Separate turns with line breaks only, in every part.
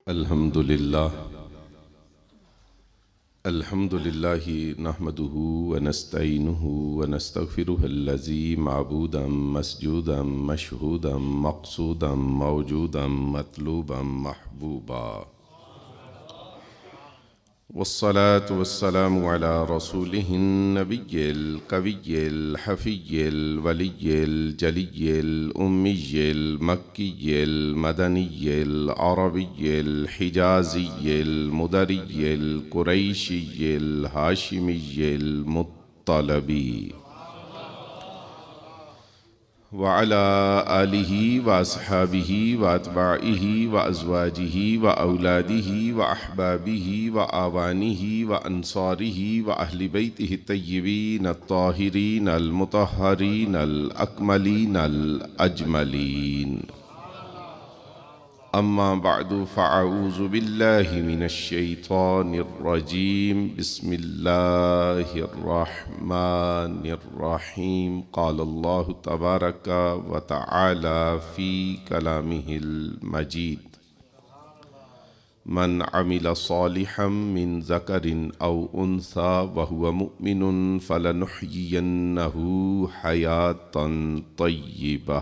अल्हम्दुलिल्लाहि नहमदुहु व नस्तईनुहु व नस्तगफिरुहु अल्लज़ी मअबूदन मस्जूदन मशहूदन मक़सूदन मौजूदन मतलूबन महबूबा वस्सलातु वस्सलामु अला रसूलिहिन नबिय्यिल कविय्यिल हफ़िय्यिल वलिय्यिल जलिय्यिल उम्मिय्यिल मक्किय्यिल मदनिय्यिल अरबिय्यिल हिजाज़िय्यिल मुदरिय्यिल कुरैशिय्यिल हाशिमिय्यिल मुत्तलबी व अला आलिहि व अस्हाबिहि व अतबाइहि व अज़वाजिहि व औलादिहि व अहबाबिहि व आवानिहि व अंसारिहि व अहली बैतिहि तय्यबीन अत्ताहिरीन अलमुतहहरीन अलअकमलीन अलअजमलीन। अम्मा बअदु फ़अऊज़ु बिल्लाहि मिनश्शैतानिर्रजीम बिस्मिल्लाहिर्रहमानिर्रहीम। क़ालल्लाहु तबारक व तआला फ़ी कलामिहिल मजीद मन अमिल सालिहम मिन ज़करिन औ उन्सा व हुव मुमिनुन फलनुहयियन्नहु हयातन तय्यिबा।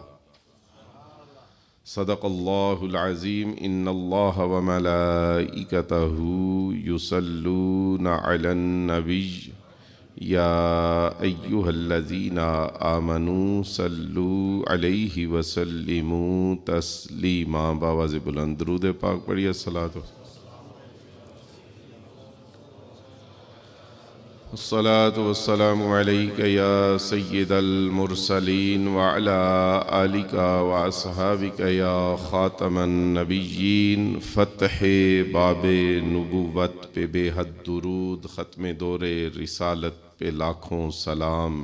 सदक़ल्लाहुल अज़ीम। इन्नल्लाह व मलाइकतहु युसल्लूना अलन नबिय्य या अय्युहल्लज़ीना आमनू सल्लू अलैहि व सल्लिमू तस्लीमा। बावाज़ बुलंद दुरूद पाक पढ़िए। अस्सलातु वस्सलामु अलैका या सय्यिदल मुरसलीन व अला आलिका व अस्हाबिका या खातमन नबिय्यीन। फ़त्हे बाबे नबुव्वत पे बेहद दुरूद, ख़त्मे दौरे रिसालत पे लाखों सलाम।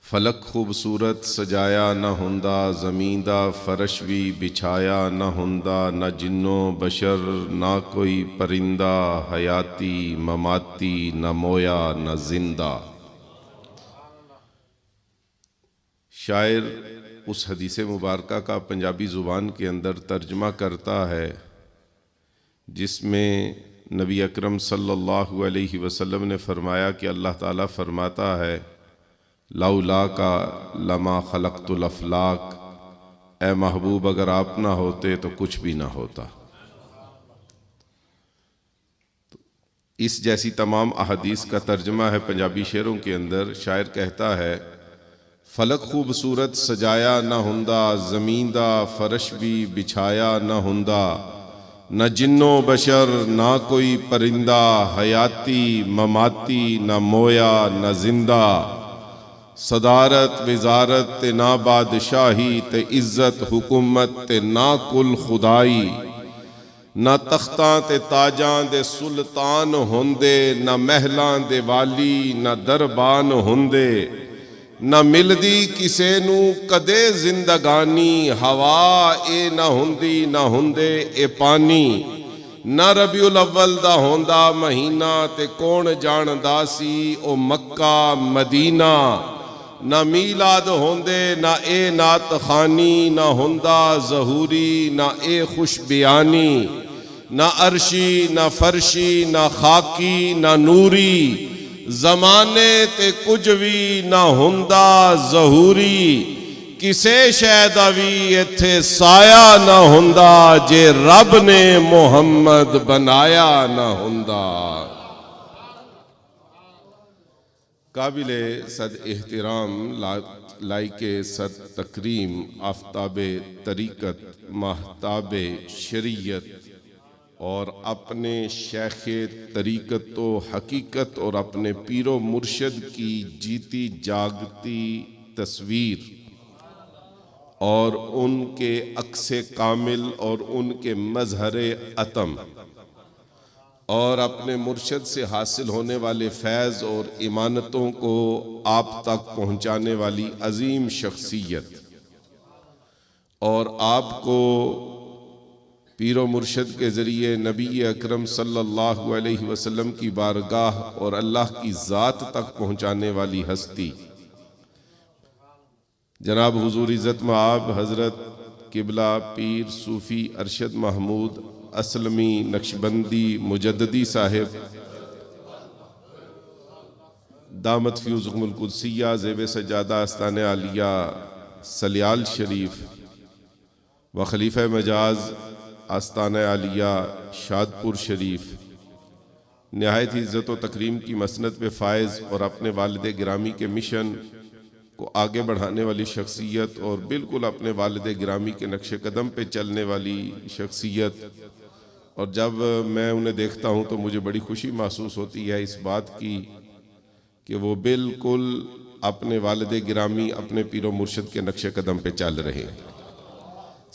फलक खूबसूरत सजाया न हुंदा, ज़मीं दा फरश भी बिछाया न हुंदा। न जिन्नो बशर ना कोई परिंदा, हयाती ममाती न मोया न जिंदा। शायर उस हदीस मुबारका का पंजाबी ज़ुबान के अंदर तर्जमा करता है जिसमें नबी अकरम सल्लल्लाहु अलैहि वसल्लम ने फरमाया कि अल्लाह ताला फरमाता है लौला का लमा खलक़तुल अफ़लाक, ए महबूब अगर आप ना होते तो कुछ भी ना होता। तो इस जैसी तमाम अहादीस का तर्जमा है पंजाबी शेरों के अंदर। शायर कहता है फलक खूबसूरत सजाया न हुंदा, ज़मीन दा फरश भी बिछाया न हुंदा। न जिन्नो बशर ना कोई परिंदा, हयाती ममाती न मोया न जिंदा। सदारत विजारत ते ना बादशाही, ते इज्जत हुकूमत ते ना कुल खुदाई। ना तख्तां ते ताजां दे सुल्तान होंदे, ना महलां दे वाली ना दरबान होंदे। ना मिलदी किसे नू कदे जिंदगानी, हवा ए ना हुंदी ना हुंदे ए पानी। ना रबीउल अव्वल दा होंदा महीना, ते कौन जानदा सी ओ मक्का मदीना। ना मीलाद होंदे ना ए नात खानी, ना हुंदा ज़हूरी ना ए खुश बयानी। ना अर्शी ना फर्शी ना खाकी ना नूरी, ज़माने ते कुछ भी ना हुंदा ज़हूरी। किसे शै दा वी इत्थे साया ना हुंदा, जे रब ने मोहम्मद बनाया ना हुंदा। काबिले सद एहतराम लाइके सद तकरीम आफ्ताबे तरीक़त महताबे शरीयत और अपने शेखे तरीक़त व हकीकत और अपने पीरो मुर्शद की जीती जागती तस्वीर और उनके अक्से कामिल और उनके मजहरे अतम और अपने मुर्शद से हासिल होने वाले फैज़ और इमानतों को आप तक पहुँचाने वाली अजीम शख्सियत और आपको पीरो मुर्शद के ज़रिए नबी अकरम सल्लल्लाहु अलैहि वसल्लम की बारगाह और अल्लाह की ज़ात तक पहुँचाने वाली हस्ती जनाब हुजूर इज़्ज़त मआब हज़रत किबला पीर सूफ़ी अरशद महमूद असलमी नक्शबंदी मुजद्ददी साहिब दामत फ़्यूज़ुकुमुल कुद्सिया ज़ेब सजादा आस्ताने आलिया सलियाल शरीफ व खलीफ़ा मजाज आस्ताने आलिया शादपुर शरीफ नहायत ही इज़्ज़त व तकरीम की मसनद पे फायज़ और अपने वालिद गिरामी के मिशन को आगे बढ़ाने वाली शख्सियत और बिल्कुल अपने वालिद गिरामी के नक्श कदम पे चलने वाली शख्सियत। और जब मैं उन्हें देखता हूँ तो मुझे बड़ी खुशी महसूस होती है इस बात की कि वो बिल्कुल अपने वालिद गिरामी अपने पीरो मुर्शिद के नक्श कदम पे चल रहे हैं।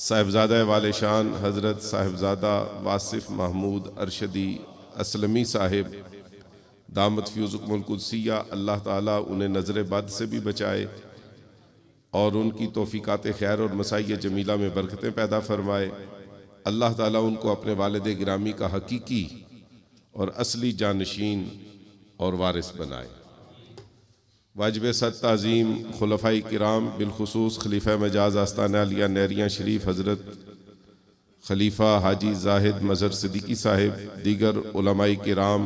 साहिबजादा वाले शान हज़रत साहिबजादा वासिफ़ महमूद अरशदी असलमी साहिब दामत फ़्यूज़ुकुमुल कुद्सिया अल्लाह ताला उन्हें नज़र बद से भी बचाए और उनकी तौफ़ीक़ात खैर और मसाई जमीला में बरकतें पैदा फरमाए। अल्लाह ताला उनको अपने वालिद गिरामी का हकीकी और असली जानशीन और वारिस बनाए। वाजिब सद ताज़ीम खुलफ़ाए किराम बिलखुसूस खलीफ़ा मजाज आस्ताना आलिया नहरियाँ शरीफ हज़रत खलीफ़ा हाजी जाहिद मज़हर सिद्दीकी साहिब, दीगर उलमाए किराम,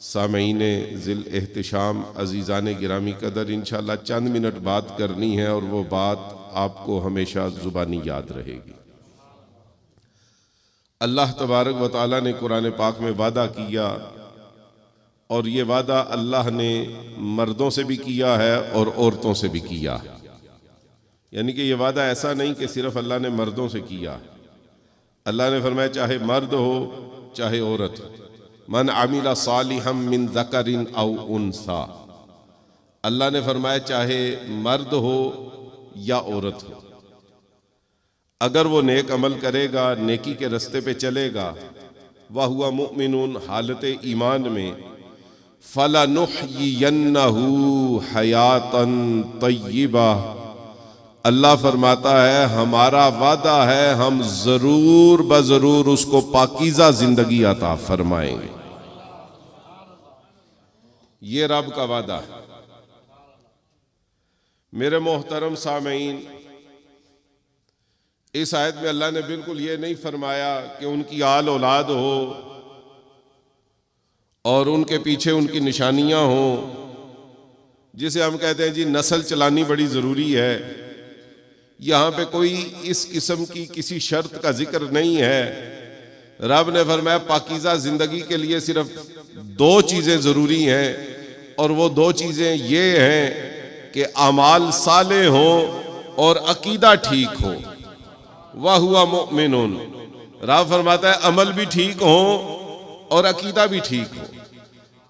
सामईन ज़िल एहतिशाम, अज़ीज़ान गिरामी कदर, इंशाअल्लाह चंद मिनट बात करनी है और वो बात आपको हमेशा ज़ुबानी याद रहेगी। अल्लाह तबारक व तआला ने कुरान पाक में वादा किया और ये वादा अल्लाह ने मर्दों से भी किया है और औरतों से भी किया है। यानी कि ये वादा ऐसा नहीं कि सिर्फ अल्लाह ने मर्दों से किया। अल्लाह ने फरमाया चाहे मर्द हो चाहे औरत हो, मन आमिला सालिहम मिन ज़करिन औ उन्सा। अल्लाह ने फरमाया चाहे मर्द हो या औरत हो, अगर वो नेक अमल करेगा, नेकी के रास्ते पे चलेगा, वह हुआ मुमिनुन हालत ईमान में, फलनुहयियन्नहु हयातन तय्यिबा। अल्लाह फरमाता है हमारा वादा है हम जरूर बजरूर उसको पाकीज़ा जिंदगी अता फरमाएंगे। ये रब का वादा है। मेरे मोहतरम सामईन, इस आयत में अल्लाह ने बिल्कुल ये नहीं फरमाया कि उनकी आल औलाद हो और उनके पीछे उनकी निशानियां हो, जिसे हम कहते हैं जी नस्ल चलानी बड़ी जरूरी है। यहां पे कोई इस किस्म की किसी शर्त का जिक्र नहीं है। रब ने फरमाया पाकीज़ा जिंदगी के लिए सिर्फ दो चीजें जरूरी हैं और वो दो चीजें ये हैं कि अमाल साले हो और अकीदा ठीक हो। वह हुआ मुमिनुन। रब फरमाता है अमल भी ठीक हो और अकीदा भी ठीक हो।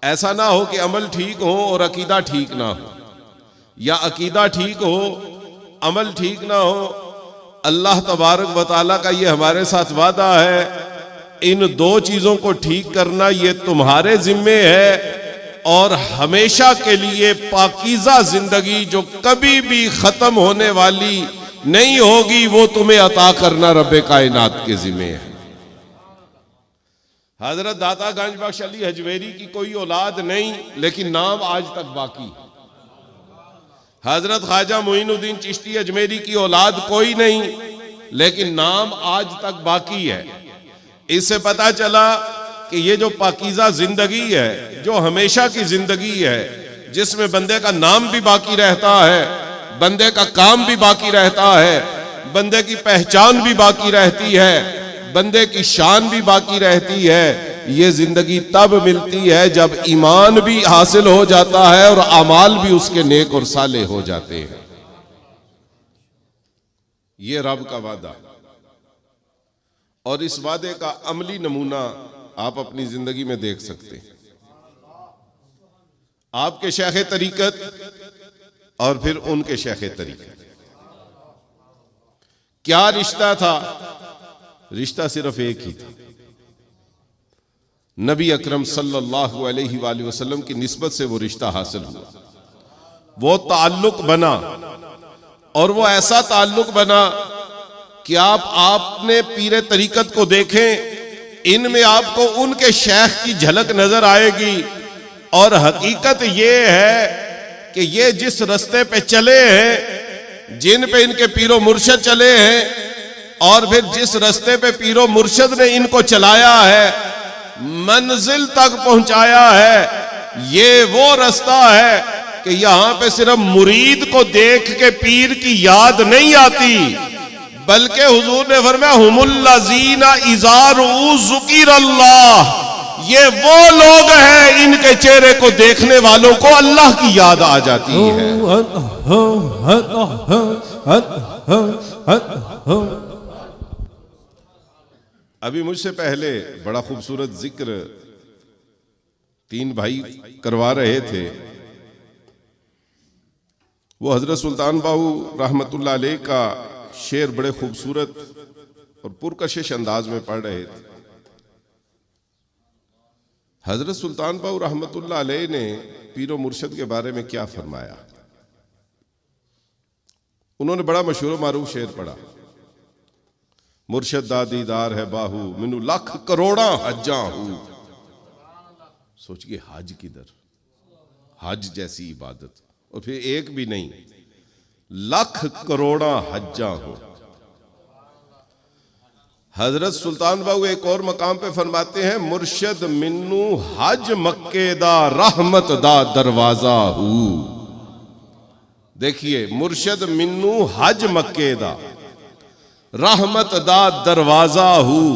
ऐसा ना हो कि अमल ठीक हो और अकीदा ठीक ना हो, या अकीदा ठीक हो अमल ठीक ना हो। अल्लाह तबारक व तआला का ये हमारे साथ वादा है, इन दो चीजों को ठीक करना ये तुम्हारे जिम्मे है और हमेशा के लिए पाकीज़ा जिंदगी जो कभी भी खत्म होने वाली नहीं होगी वो तुम्हें अता करना रब्बे कायनात के जिम्मे है। हजरत दाता गंज बख्श अली हजवेरी की कोई औलाद नहीं, लेकिन नाम आज तक बाकी। हजरत ख्वाजा मोइनुद्दीन चिश्ती अजमेरी की औलाद कोई नहीं, लेकिन नाम आज तक बाकी है। इससे पता चला कि ये जो पाकीज़ा जिंदगी है, जो हमेशा की जिंदगी है, जिसमें बंदे का नाम भी बाकी रहता है, बंदे का काम भी बाकी रहता है, बंदे की पहचान भी बाकी रहती है, बंदे की शान भी बाकी रहती है, ये जिंदगी तब मिलती है जब ईमान भी हासिल हो जाता है और अमाल भी उसके नेक और साले हो जाते हैं। ये रब का वादा, और इस वादे का अमली नमूना आप अपनी जिंदगी में देख सकते हैं। आपके शेख तरीकत और फिर उनके शेख तरीकत, क्या रिश्ता था? रिश्ता सिर्फ एक ही था, नबी अकरम सल्लल्लाहु अलैहि वसल्लम की निस्बत से वो रिश्ता हासिल हुआ, वो ताल्लुक बना, और वो ऐसा ताल्लुक बना कि आपने पीरे तरीकत को देखें, इनमें आपको उनके शेख की झलक नजर आएगी। और हकीकत ये है कि ये जिस रास्ते पे चले हैं, जिन पे इनके पीरो मुर्शद चले हैं, और फिर जिस रास्ते पे पीरो मुर्शिद ने इनको चलाया है, मंजिल तक पहुंचाया है, ये वो रास्ता है कि यहां पे सिर्फ मुरीद को देख के पीर की याद नहीं आती, बल्कि हुजूर ने फरमाया हुमुल्लज़ीना इज़ा ज़ुकिर अल्लाह, ये वो लोग हैं इनके चेहरे को देखने वालों को अल्लाह की याद आ जाती है। अभी मुझसे पहले बड़ा खूबसूरत जिक्र 3 भाई करवा रहे थे। वो हजरत सुल्तान बाहू रहमतुल्लाह अलैह का शेर बड़े खूबसूरत और पुरकशिश अंदाज में पढ़ रहे थे। हजरत सुल्तान बाहू रहमतुल्लाह अलैह ने पीरो मुर्शिद के बारे में क्या फरमाया। उन्होंने बड़ा मशहूर मारूफ शेर पढ़ा, मुर्शिद दा दीदार है बाहू मिनू लाख करोड़ा हज्जा हूं। सोचिए हज किधर, हज जैसी इबादत, और फिर एक भी नहीं, लाख करोड़ा हज्जा हो। हजरत सुल्तान बाहू एक और मकाम पे फरमाते हैं, मुर्शिद मिन्नू हज मक्के दा रहमत दा दरवाजा हूं। देखिए, मुर्शिद मिन्नू हज मक्के दा रहमत दा दरवाजा हूं,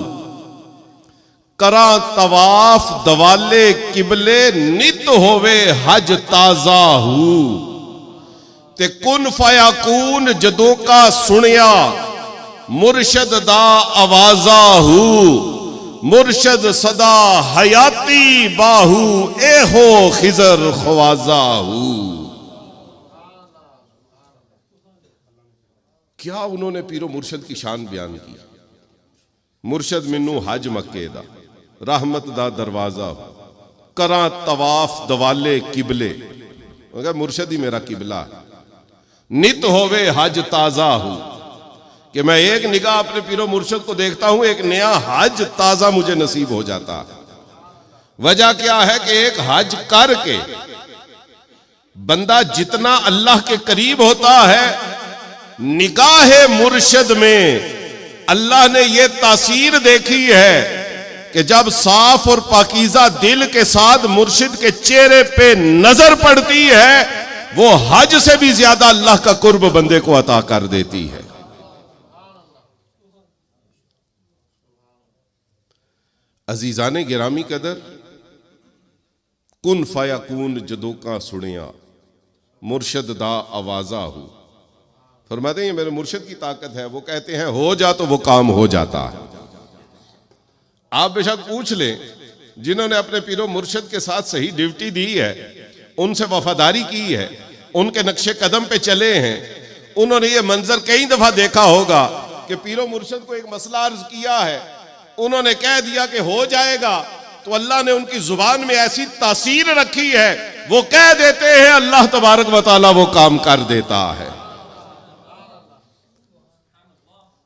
करा तवाफ दवाले किबले नित होवे हज ताजा हूं। ते कुन फयाकून जदों का सुनिया मुर्शद दा आवाजा हूं, मुर्शद सदा हयाती बाहू एहो खिजर ख्वाजा हूं। क्या उन्होंने पीरो मुर्शद की शान बयान की। मुर्शद मिन्नू हज मक्के दा रहमत दा दरवाजा करा तवाफ दवाले किबले, मगर मुर्शद ही मेरा किबला है। नित होवे हज ताजा हूं, कि मैं एक निगाह अपने पीरो मुर्शद को देखता हूं, एक नया हज ताजा मुझे नसीब हो जाता है। वजह क्या है कि एक हज करके बंदा जितना अल्लाह के करीब होता है, निगाहे मुर्शिद में अल्लाह ने यह तासीर देखी है कि जब साफ और पाकीज़ा दिल के साथ मुर्शिद के चेहरे पे नजर पड़ती है, वो हज से भी ज्यादा अल्लाह का कुर्ब बंदे को अता कर देती है। अजीजाने गिरामी कदर, कुन फयाकून जदों का सुनिया मुर्शिद दा आवाजा हूं। फरमाते हैं मेरे मुर्शिद की ताकत है, वो कहते हैं हो जा तो वो काम हो जाता है। आप बेशक पूछ लें, जिन्होंने अपने पीरो मुर्शिद के साथ सही ड्यूटी दी है, उनसे वफादारी की है, उनके नक्शे कदम पे चले हैं, उन्होंने ये मंजर कई दफा देखा होगा कि पीरो मुर्शिद को एक मसला अर्ज किया है, उन्होंने कह दिया कि हो जाएगा, तो अल्लाह ने उनकी जुबान में ऐसी तासीर रखी है, वो कह देते हैं, अल्लाह तबारक व तआला वो काम कर देता है।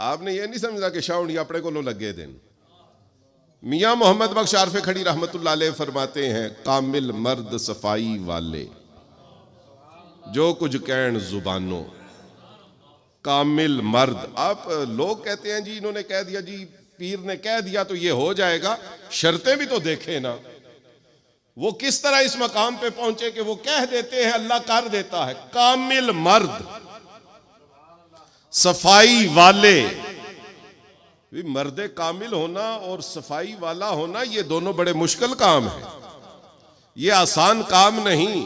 आपने ये नहीं समझा कि शाउंडी अपने को लो लगे दिन। मियां मोहम्मद बख्श आरफे खड़ी रहमतुल्लाह अलैह फरमाते हैं, कामिल मर्द सफाई वाले जो कुछ कहन जुबानों। कामिल मर्द, आप लोग कहते हैं जी इन्होंने कह दिया, जी पीर ने कह दिया तो ये हो जाएगा, शर्तें भी तो देखे ना, वो किस तरह इस मकाम पे पहुंचे कि वो कह देते हैं अल्लाह कर देता है। कामिल मर्द सफाई वाले, मर्दे कामिल होना और सफाई वाला होना ये दोनों बड़े मुश्किल काम है, ये आसान काम नहीं।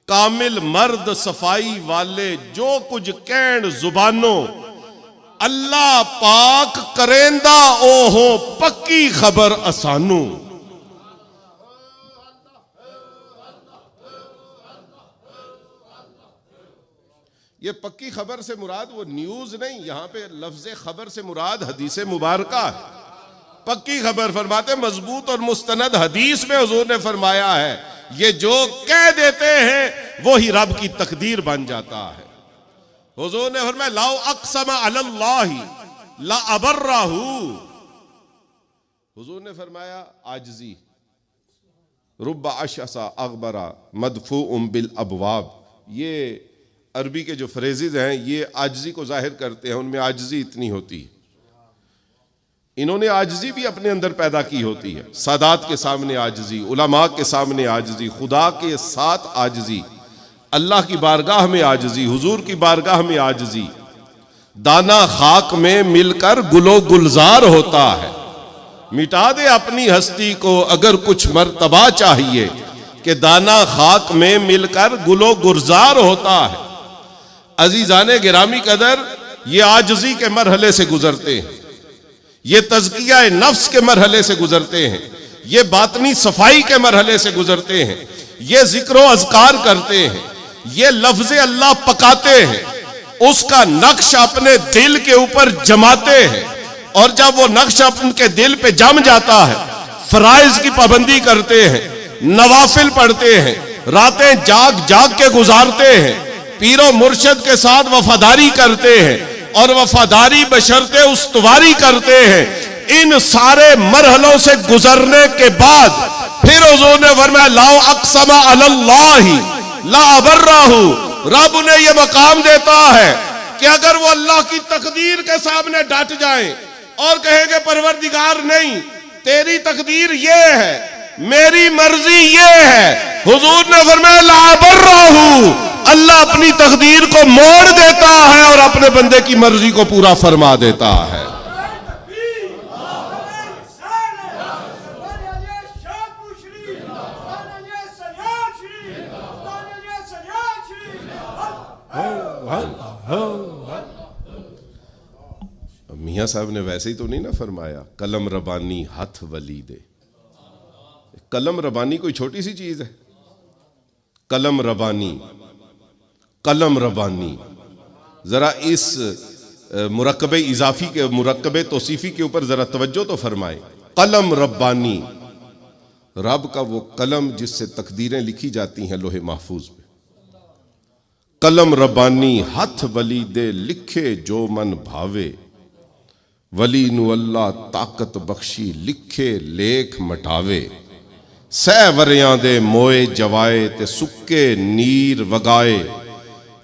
कामिल मर्द सफाई वाले जो कुछ कहन जुबानों, अल्लाह पाक करेंदा ओहो पक्की खबर असानू। ये पक्की खबर से मुराद वो न्यूज नहीं, यहां पे लफ्ज़ खबर से मुराद हदीस मुबारका है। पक्की खबर फरमाते मजबूत और मुस्तनद हदीस में हुजूर ने फरमाया है, ये जो कह देते हैं वो ही रब की तकदीर बन जाता है। हुजूर ने फरमाया लाओ अक़सम अलल्लाहि ला अबर्राहू। हुजूर ने फरमाया आजजी रुब्बा अशअसा अगबरा मदफूउम बिल अबवाब, ये अरबी के जो फ्रेजेज हैं ये आजजी को जाहिर करते हैं, उनमें आजजी इतनी होती है। इन्होंने आजजी भी अपने अंदर पैदा की होती है। सादात के सामने आजजी, उलमा के सामने आजजी, खुदा के साथ आजजी, अल्लाह की बारगाह में आजजी, हुजूर की बारगाह में आजजी। दाना खाक में मिलकर गुलो गुलजार होता है, मिटा दे अपनी हस्ती को अगर कुछ मर्तबा चाहिए, कि दाना खाक में मिलकर गुलो गुलजार होता है। अजीजाने गिरामी कदर, ये आजजी के मरहले से गुजरते हैं, ये तज़किया नफ्स के मरहले से गुजरते हैं, ये बातनी सफाई के मरहले से गुजरते हैं, ये जिक्र अज़कार करते हैं, ये लफ्ज़ अल्लाह पकाते हैं, उसका नक्श अपने दिल के ऊपर जमाते हैं, और जब वो नक्श उनके दिल पे जम जाता है, फराइज की पाबंदी करते हैं, नवाफिल पढ़ते हैं, रातें जाग जाग के गुजारते हैं, पीरो मुर्शद के साथ वफादारी करते हैं, और वफादारी बशर्ते उस्तवारी करते हैं। इन सारे मरहलों से गुजरने के बाद फिर हुजूर ने फरमाया लाओ अक़सम अलल्लाहि ला अबर्रहु, रब ने यह मकाम देता है कि अगर वो अल्लाह की तकदीर के सामने डट जाएं और कहेंगे परवरदिगार नहीं, तेरी तकदीर ये है, मेरी मर्जी ये है, हुजूर ने फरमाया ला अबर्रहु, अल्लाह अपनी तकदीर को मोड़ देता है और अपने बंदे की मर्जी को पूरा फरमा देता है। मियां साहब ने वैसे ही तो नहीं ना फरमाया कलम रबानी हथ वली दे। कलम रबानी कोई छोटी सी चीज है? कलम रबानी, कलम रबानी, जरा इस मुरक्कबे इजाफी के, मुरक्कबे तौसीफी के ऊपर जरा तवज्जो तो फरमाए। कलम रब्बानी, रब का वो कलम जिससे तकदीरें लिखी जाती हैं लोहे महफूज पे। कलम रब्बानी हथ वली दे, लिखे जो मन भावे, वली नु अल्लाह ताकत बख्शी, लिखे लेख मटावे। सह वरियां दे मोए जवाए, ते सुक्के नीर वगाए,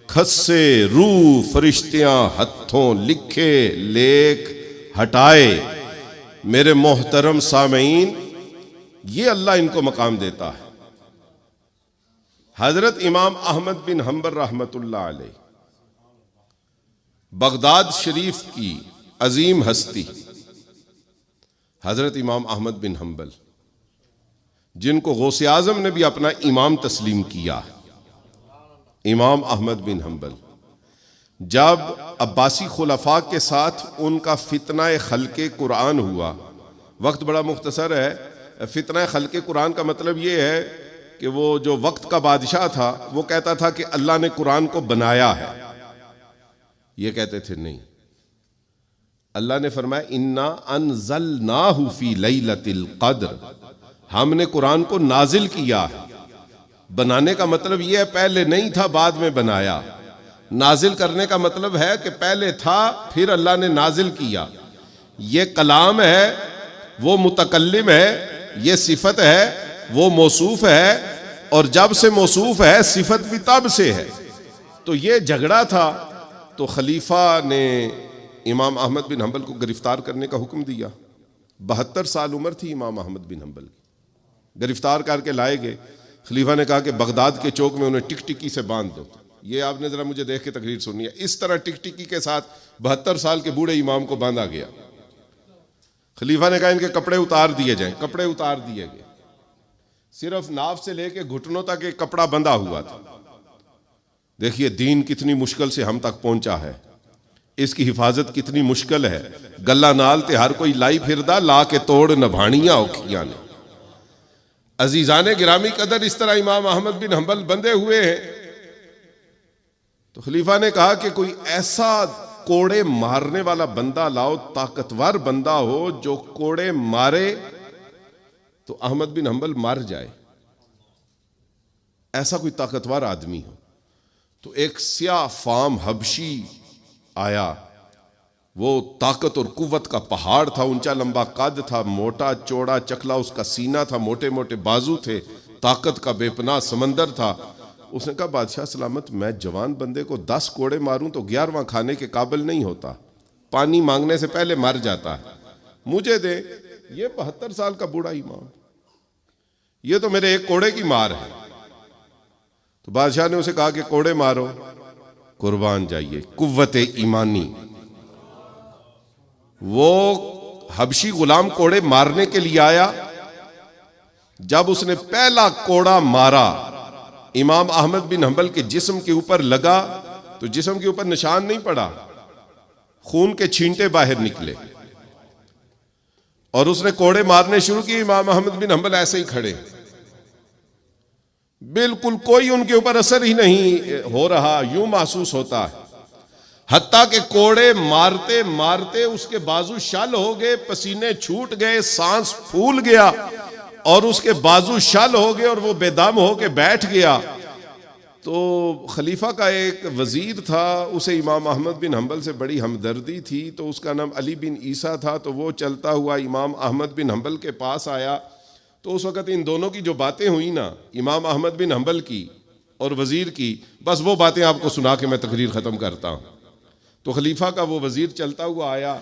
खस्से रूह फरिश्तियां हथों लिखे लेख हटाए। मेरे मोहतरम सामईन, ये अल्लाह इनको मकाम देता है। हजरत इमाम अहमद बिन हंबल रहमतुल्लाह अलैह, बगदाद शरीफ की अजीम हस्ती हजरत इमाम अहमद बिन हंबल, जिनको गौसे आजम ने भी अपना इमाम तस्लीम किया। इमाम अहमद बिन हंबल जब अब्बासी खुलफा के साथ उनका फितना खल्के कुरान हुआ, वक्त बड़ा मुख्तसर है। फितना खल्के कुरान का मतलब ये है कि वो जो वक्त का बादशाह था वो कहता था कि अल्लाह ने कुरान को बनाया है, ये कहते थे नहीं। अल्लाह ने फरमाया इन्ना अनज़लनाहु फी लैलतिल क़द्र, हमने कुरान को नाजिल किया है। बनाने का मतलब यह है पहले नहीं था बाद में बनाया। नाजिल करने का मतलब है कि पहले था फिर अल्लाह ने नाजिल किया। ये कलाम है, वो मुतकल्लिम है, ये सिफत है, वो मौसूफ है, और जब से मौसूफ है सिफत भी तब से है। तो ये झगड़ा था, तो खलीफा ने इमाम अहमद बिन हंबल को गिरफ्तार करने का हुक्म दिया। 72 साल उम्र थी इमाम अहमद बिन हंबल की। गिरफ्तार करके लाए गए। खलीफा ने कहा कि बगदाद के चौक में उन्हें टिकटिकी से बांध दो। ये आपने जरा मुझे देख के तकरीर सुनी है। इस तरह टिकटिकी के साथ 72 साल के बूढ़े इमाम को बांधा गया। खलीफा ने कहा इनके कपड़े उतार दिए जाएं। कपड़े उतार दिए गए। सिर्फ नाव से लेके घुटनों तक एक कपड़ा बंधा हुआ था। देखिए दीन कितनी मुश्किल से हम तक पहुंचा है, इसकी हिफाजत कितनी मुश्किल है। गला नाल ते हर कोई लाई फिरदा, ला के तोड़ नभानियां औखियां ने। अजीजाने गिरामी कदर, इस तरह इमाम अहमद बिन हंबल बंधे हुए हैं। तो खलीफा ने कहा कि कोई ऐसा कोड़े मारने वाला बंदा लाओ, ताकतवर बंदा हो जो कोड़े मारे तो अहमद बिन हंबल मर जाए, ऐसा कोई ताकतवर आदमी हो। तो एक स्याह फाम हबशी आया। वो ताकत और कुव्वत का पहाड़ था, ऊंचा लंबा कद था, मोटा चौड़ा चकला उसका सीना था, मोटे मोटे बाजू थे, ताकत का बेपनाह समंदर था। उसने कहा बादशाह सलामत, मैं जवान बंदे को 10 कोड़े मारूं तो 11वां खाने के काबिल नहीं होता, पानी मांगने से पहले मर जाता है, मुझे दे। ये 72 साल का बूढ़ा इमाम, ये तो मेरे एक कोड़े की मार है। तो बादशाह ने उसे कहा कि कोड़े मारो। कुर्बान जाइए, कुव्वत ईमानी। वो हबशी गुलाम कोड़े मारने के लिए आया। जब उसने पहला कोड़ा मारा, इमाम अहमद बिन हंबल के जिस्म के ऊपर लगा तो जिस्म के ऊपर निशान नहीं पड़ा, खून के छींटे बाहर निकले। और उसने कोड़े मारने शुरू किए। इमाम अहमद बिन हंबल ऐसे ही खड़े, बिल्कुल कोई उनके ऊपर असर ही नहीं हो रहा, यूं महसूस होता है। हत्ता के कोड़े मारते मारते उसके बाजू शल हो गए, पसीने छूट गए, सांस फूल गया और उसके बाजू शल हो गए और वो बेदम होके बैठ गया। तो खलीफा का एक वजीर था, उसे इमाम अहमद बिन हंबल से बड़ी हमदर्दी थी, तो उसका नाम अली बिन ईसा था। तो वो चलता हुआ इमाम अहमद बिन हंबल के पास आया। तो उस वक़्त इन दोनों की जो बातें हुई ना, इमाम अहमद बिन हंबल की और वजीर की, बस वो बातें आपको सुना के मैं तकरीर ख़त्म करता हूँ। तो खलीफा का वो वजीर चलता हुआ आया,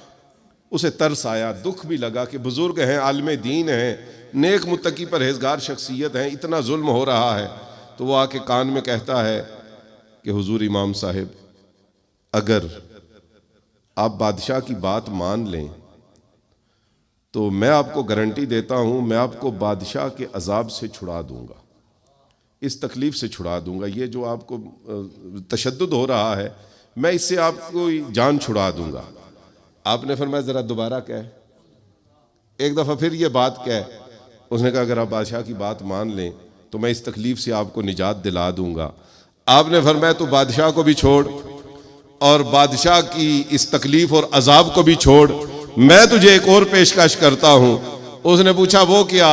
उसे तरस आया, दुख भी लगा कि बुजुर्ग हैं, आलिम दीन हैं, नेक मुत्तकी परहेजगार शख्सियत हैं, इतना जुल्म हो रहा है। तो वो आके कान में कहता है कि हुजूर इमाम साहिब, अगर आप बादशाह की बात मान लें तो मैं आपको गारंटी देता हूं, मैं आपको बादशाह के अजाब से छुड़ा दूंगा, इस तकलीफ से छुड़ा दूंगा। ये जो आपको तशद्दुद हो रहा है, मैं इससे आपको जान छुड़ा दूंगा। आपने फरमाया जरा दोबारा कह, एक दफा फिर ये बात कह। उसने कहा अगर आप बादशाह की बात मान लें तो मैं इस तकलीफ से आपको निजात दिला दूंगा। आपने फरमाया तू बादशाह को भी छोड़ और बादशाह की इस तकलीफ और अजाब को भी छोड़, मैं तुझे एक और पेशकश करता हूं। उसने पूछा वो क्या?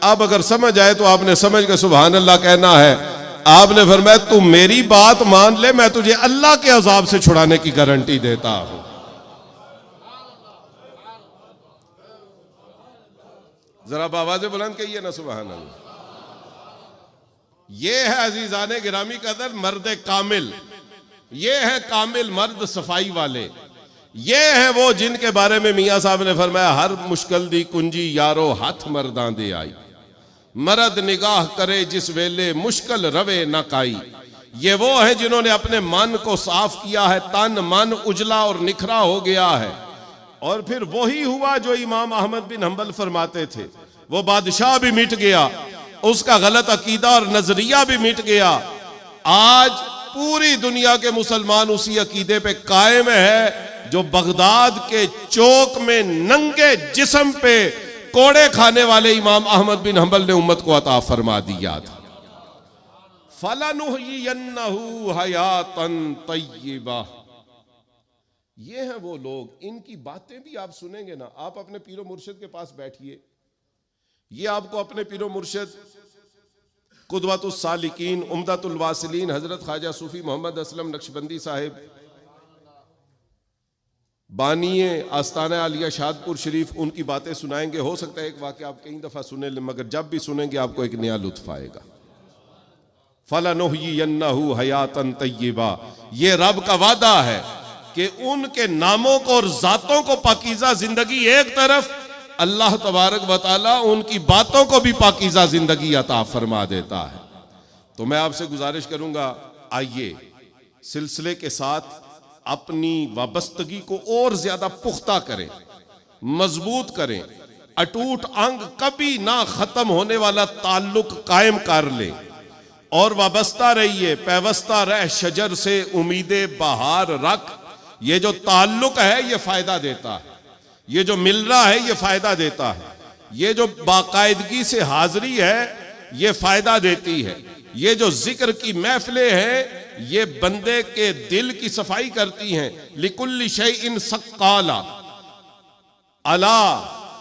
अब अगर समझ आए तो आपने समझ के सुभान अल्लाह कहना है। आपने फरमाया तू मेरी बात मान ले, मैं तुझे अल्लाह के अजाब से छुड़ाने की गारंटी देता हूं। जरा आवाज़ बुलंद कहिए ना सुभान अल्लाह। ये है अजीजाने गिरामी कदर मर्द कामिल, ये है कामिल मर्द सफाई वाले, ये है वो जिनके बारे में मियाँ साहब ने फरमाया हर मुश्किल दी कुंजी यारो हाथ मर्दां दे आई, मर्द निगाह करे जिस वेले मुश्किल रवे न काई। ये वो है जिन्होंने अपने मन को साफ किया है, तन मन उजला और निखरा हो गया है। और फिर वही हुआ जो इमाम अहमद बिन हंबल फरमाते थे, वो बादशाह भी मिट गया, उसका गलत अकीदा और नजरिया भी मिट गया। आज पूरी दुनिया के मुसलमान उसी अकीदे पे कायम है जो बगदाद के चौक में नंगे जिस्म पे कोड़े खाने वाले इमाम अहमद बिन हंबल ने उम्मत को अता फरमा दिया था। फलनुहयिन्नहु हयातन तय्यिबा। ये हैं वो लोग, इनकी बातें भी आप सुनेंगे ना। आप अपने पीरो मुर्शिद के पास बैठिए, ये आपको अपने पीरो मुर्शिद कुदवतुस सालिकीन उम्दतुल वासिलीन हजरत ख्वाजा सूफी मोहम्मद असलम नक्शबंदी साहिब बानिए आस्ताना आलिया शादपुर शरीफ, उनकी बातें सुनाएंगे। हो सकता है एक वाक़या आप कई दफ़ा सुने, मगर जब भी सुनेंगे आपको एक नया लुत्फ आएगा। फलनुहयिन्नहु हयातन तय्यिबा, ये रब का वादा है कि उनके नामों को और जातों को पाकीज़ा जिंदगी एक तरफ, अल्लाह तबारक व तआला उनकी बातों को भी पाकीज़ा जिंदगी अता फरमा देता है। तो मैं आपसे गुजारिश करूंगा, आइए सिलसिले के साथ अपनी वाबस्तगी को और ज्यादा पुख्ता करें, मजबूत करें, अटूट अंग कभी ना खत्म होने वाला ताल्लुक कायम कर लें और वाबस्ता रहिए। पैवस्ता रह शजर से उम्मीदे बहार रख। ये जो ताल्लुक है ये फायदा देता है, ये जो मिल रहा है ये फायदा देता है, ये जो बाकायदगी से हाजिरी है ये फायदा देती है, ये जो जिक्र की महफिलें हैं ये बंदे के दिल की सफाई करती हैं। लिकुल्लि शैइन सक्काला अला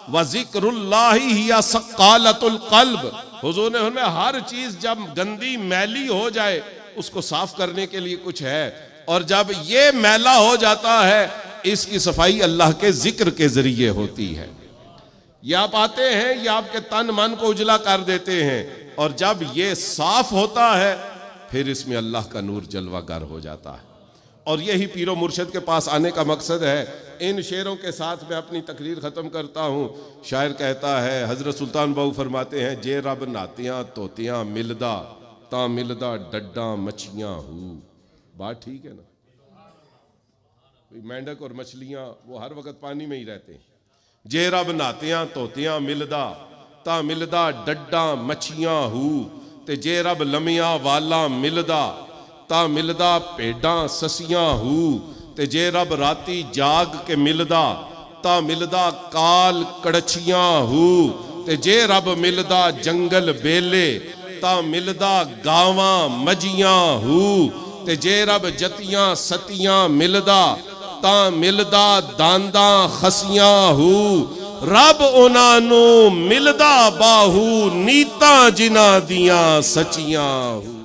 व जिक्रुल्लाहि हिया सक्कालतुल कल्ब। हुजूर ने फरमाया हर चीज जब गंदी मैली हो जाए उसको साफ करने के लिए कुछ है, और जब ये मैला हो जाता है इसकी सफाई अल्लाह के जिक्र के जरिए होती है। ये आप आते हैं, ये आपके तन मन को उजला कर देते हैं, और जब ये साफ होता है फिर इसमें अल्लाह का नूर जलवागर हो जाता है। और यही पीरो मुर्शद के पास आने का मकसद है। इन शेरों के साथ मैं अपनी तकरीर ख़त्म करता हूँ। शायर कहता है, हज़रत सुल्तान बाहू फरमाते हैं, जे रब नातियाँ तोतियाँ मिलदा ता मिलदा डड्डा मछियाँ हूँ। बात ठीक है ना? मेंढक और मछलियाँ वो हर वक्त पानी में ही रहते हैं। जे रब नातियाँ तोतियाँ मिलदा ता मिलदा डड्डा मछियाँ हूँ, ते जे रब लमिया वाला मिलदा ता मिलदा भेडां ससियां हूँ, ते जे रब राती जाग के मिलदा ता मिलदा काल कड़छियां हूँ, ते जे रब मिलदा जंगल बेले ता मिलदा गावां मजियां हूँ, ते जे रब जतियां सतियां मिलदा ता मिलदा दांदा खसियां हूँ। रब उन्हां नूं मिलदा बाहू नीतां जिन्हां दियां सचियां हूँ।